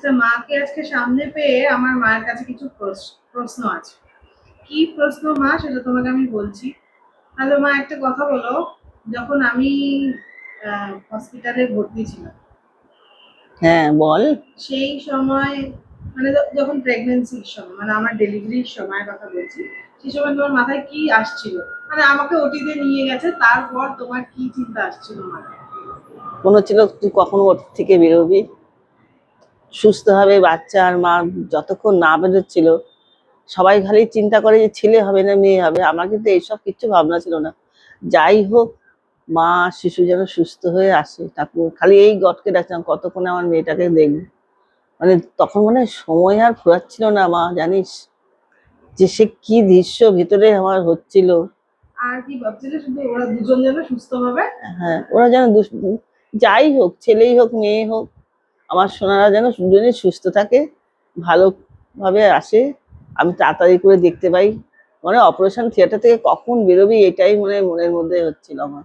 আচ্ছা, মাকে আজকে সামনে পেয়ে আমার মায়ের কাছে কিছু প্রশ্ন আছে। কি প্রশ্ন মা, সেটা তোমাকে আমি বলছি। তাহলে মা একটা কথা বলো, যখন আমি হসপিটালে ভর্তি ছিলাম, হ্যাঁ বল। সেই সময় মানে যখন প্রেগনেন্সির সময়, মানে আমার ডেলিভারির সময়ের কথা বলছি, সেই সময় তোমার মাথায় কি আসছিল? মানে আমাকে ওটিতে নিয়ে গেছে, তারপর তোমার কি চিন্তা আসছিল মাথায়? মনে হচ্ছিল তুই কখন ওর থেকে বেরোবি, সুস্থ হবে বাচ্চা। আর মা যতক্ষণ না বেরোচ্ছিল, সবাই খালি চিন্তা করে যে ছেলে হবে না মেয়ে হবে। আমার কিন্তু এইসব কিচ্ছু ভাবনা ছিল না। যাই হোক, মা শিশু যেন সুস্থ হয়ে আসে, ঠাকুর খালি এই গডকে ডাকতাম কতক্ষণে আমার মেয়েটাকে দেখবো। মানে তখন মানে সময় আর ফুরাচ্ছিল না মা, জানিস যে সে কি দৃশ্য ভিতরে আমার হচ্ছিল। আর কি ভাবছিলে? শুধু ওরা দুজন যেন সুস্থ হবে। হ্যাঁ, ওরা যেন যাই হোক, ছেলেই হোক মেয়ে হোক, আমার সোনারা যেন দুজনে সুস্থ থাকে, ভালোভাবে আসে, আমি তাড়াতাড়ি করে দেখতে পাই। মানে অপারেশন থিয়েটার থেকে কখন বেরোবি এটাই মনে মনের মধ্যে হচ্ছিল আমার।